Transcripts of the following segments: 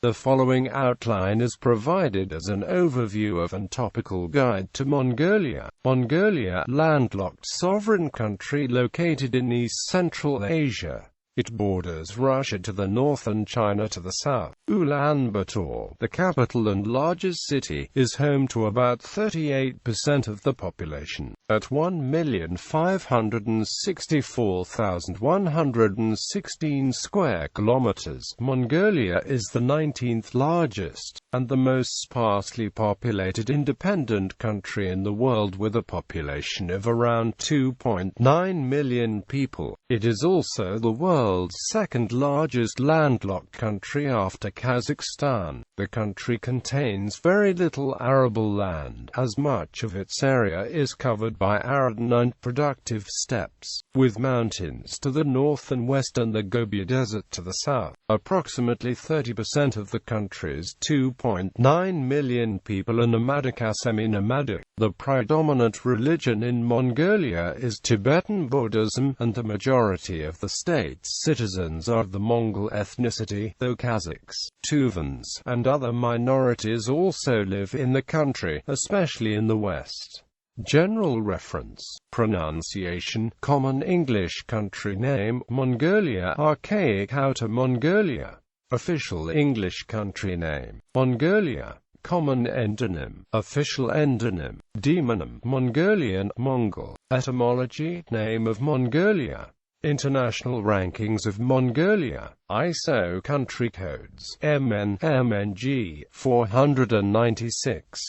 The following outline is provided as an overview of and topical guide to Mongolia. Mongolia, landlocked sovereign country located in East-Central Asia. It borders Russia to the north and China to the south. Ulaanbaatar, the capital and largest city, is home to about 38% of the population. At 1,564,116 square kilometers, Mongolia is the 19th largest, and the most sparsely populated independent country in the world with a population of around 2.9 million people. It is also the world's second largest landlocked country after Kazakhstan. The country contains very little arable land, as much of its area is covered by arid and unproductive steppes, with mountains to the north and west and the Gobi Desert to the south. Approximately 30% of the country's 2.9 million people are nomadic or semi-nomadic. The predominant religion in Mongolia is Tibetan Buddhism, and the majority of the state's citizens are of the Mongol ethnicity, though Kazakhs, Tuvans, and other minorities also live in the country, especially in the west. General reference. Pronunciation. Common English country name, Mongolia. Archaic Outer Mongolia. Official English country name, Mongolia. Common endonym. Official endonym. Demonym. Mongolian, Mongol. Etymology. Name of Mongolia. International rankings of Mongolia. ISO country codes. MN/MNG 496.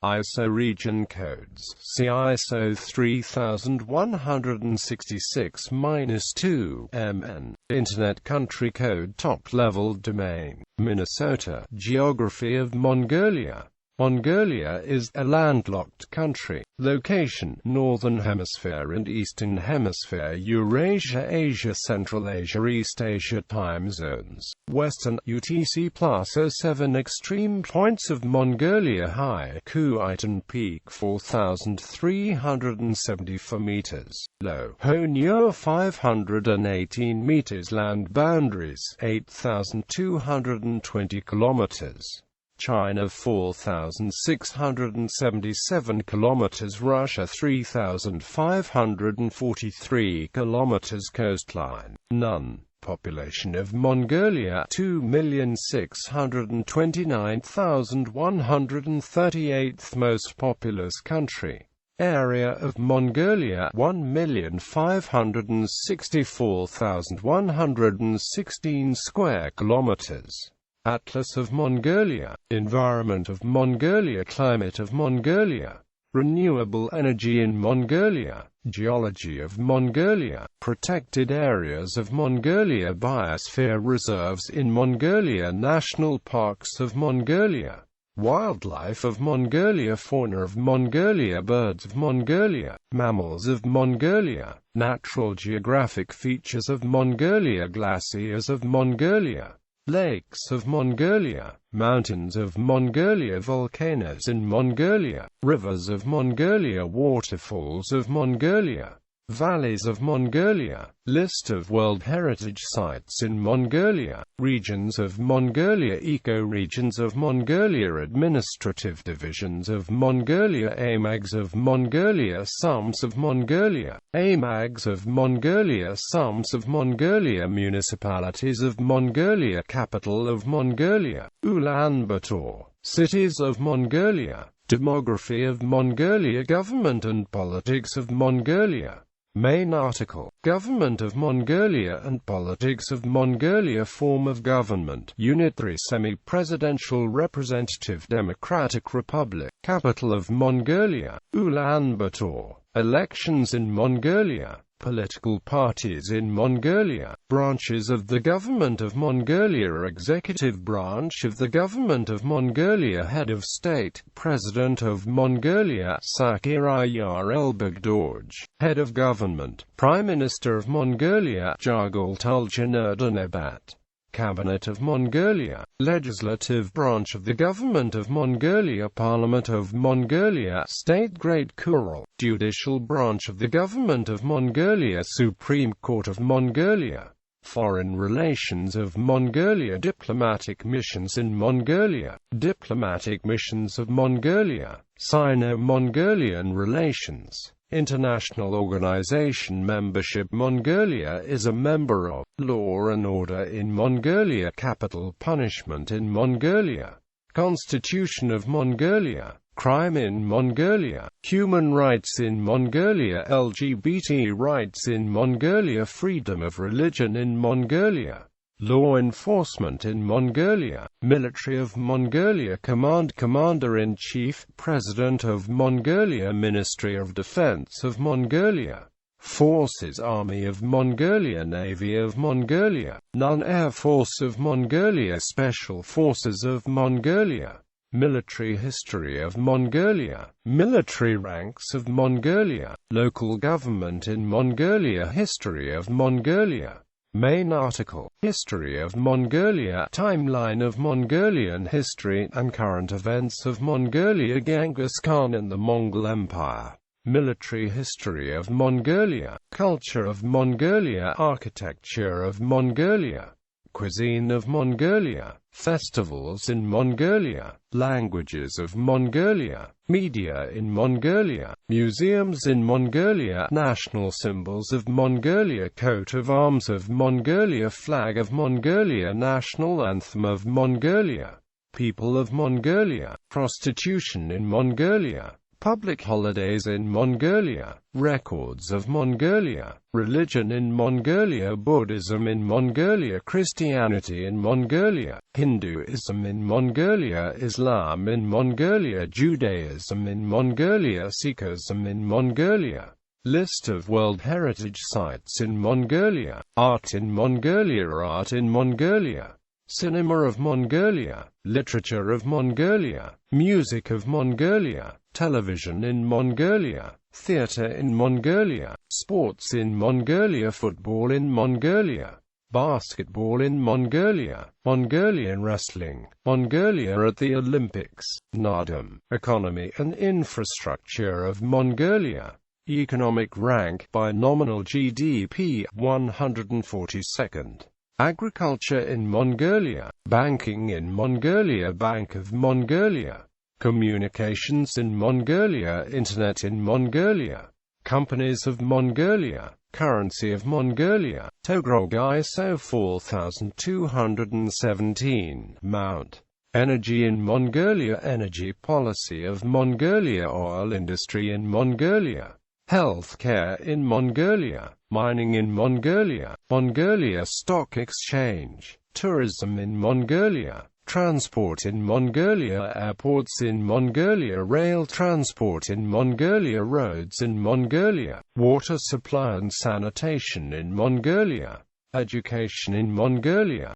ISO region codes. See ISO 3166-2 MN. Internet country code. Top level domain. Minnesota. Geography of Mongolia. Mongolia is a landlocked country. Location: Northern Hemisphere and Eastern Hemisphere, Eurasia, Asia, Central Asia, East Asia. Time zones: Western UTC+07. Extreme points of Mongolia: high Ku-Itan Peak 4,374 meters, low Honur 518 meters. Land boundaries: 8,220 kilometers. China 4,677 kilometers, Russia 3,543 kilometers. Coastline: none. Population of Mongolia 2,629,138th most populous country. Area of Mongolia 1,564,116 square kilometers. Atlas of Mongolia. Environment of Mongolia. Climate of Mongolia. Renewable energy in Mongolia. Geology of Mongolia. Protected areas of Mongolia. Biosphere reserves in Mongolia. National parks of Mongolia. Wildlife of Mongolia. Fauna of Mongolia. Birds of Mongolia. Mammals of Mongolia. Natural geographic features of Mongolia. Glaciers of Mongolia. Lakes of Mongolia. Mountains of Mongolia. Volcanoes in Mongolia. Rivers of Mongolia. Waterfalls of Mongolia. Valleys of Mongolia. List of World Heritage Sites in Mongolia. Regions of Mongolia. Ecoregions of Mongolia. Administrative divisions of Mongolia. AMAGs of Mongolia. Sums of Mongolia. AMAGs of Mongolia. Sums of Mongolia. Municipalities of Mongolia. Capital of Mongolia, Ulaanbaatar. Cities of Mongolia. Demography of Mongolia. Government and politics of Mongolia. Main article: Government of Mongolia and Politics of Mongolia. Form of government: Unitary semi-presidential representative democratic republic. Capital of Mongolia, Ulaanbaatar. Elections in Mongolia. Political parties in Mongolia. Branches of the Government of Mongolia. Executive branch of the Government of Mongolia. Head of State, President of Mongolia, Sakir-Ayar Elbagdorj. Head of Government, Prime Minister of Mongolia, Jagol-Tuljan-Erdenebat. Cabinet of Mongolia. Legislative branch of the Government of Mongolia. Parliament of Mongolia. State Great Khural. Judicial branch of the Government of Mongolia. Supreme Court of Mongolia. Foreign relations of Mongolia. Diplomatic missions in Mongolia. Diplomatic missions of Mongolia. Sino-Mongolian relations. International organization membership. Mongolia is a member of Law and Order in Mongolia. Capital punishment in Mongolia. Constitution of Mongolia. Crime in Mongolia. Human rights in Mongolia. LGBT rights in Mongolia. Freedom of religion in Mongolia. Law enforcement in Mongolia. Military of Mongolia. Commander-in-Chief, President of Mongolia. Ministry of Defense of Mongolia. Forces. Army of Mongolia. Navy of Mongolia. Non-Air Force of Mongolia. Special Forces of Mongolia. Military history of Mongolia. Military ranks of Mongolia. Local government in Mongolia. History of Mongolia. Main article. History of Mongolia. Timeline of Mongolian history and current events of Mongolia. Genghis Khan and the Mongol Empire. Military history of Mongolia. Culture of Mongolia. Architecture of Mongolia. Cuisine of Mongolia. Festivals in Mongolia. Languages of Mongolia. Media in Mongolia. Museums in Mongolia. National symbols of Mongolia. Coat of arms of Mongolia. Flag of Mongolia. National anthem of Mongolia. People of Mongolia. Prostitution in Mongolia. Public holidays in Mongolia. Records of Mongolia. Religion in Mongolia. Buddhism in Mongolia. Christianity in Mongolia. Hinduism in Mongolia. Islam in Mongolia. Judaism in Mongolia. Sikhism in Mongolia. List of World Heritage Sites in Mongolia. Art in Mongolia. Art in Mongolia. Cinema of Mongolia. Literature of Mongolia. Music of Mongolia. Television in Mongolia. Theatre in Mongolia. Sports in Mongolia. Football in Mongolia. Basketball in Mongolia. Mongolian wrestling. Mongolia at the Olympics. Nardum. Economy and infrastructure of Mongolia. Economic rank by nominal GDP 142nd. Agriculture in Mongolia. Banking in Mongolia. Bank of Mongolia. Communications in Mongolia. Internet in Mongolia. Companies of Mongolia. Currency of Mongolia. Togrog ISO 4217. Mount. Energy in Mongolia. Energy policy of Mongolia. Oil industry in Mongolia. Healthcare in Mongolia. Mining in Mongolia. Mongolia Stock Exchange. Tourism in Mongolia. Transport in Mongolia. Airports in Mongolia. Rail transport in Mongolia. Roads in Mongolia. Water supply and sanitation in Mongolia. Education in Mongolia.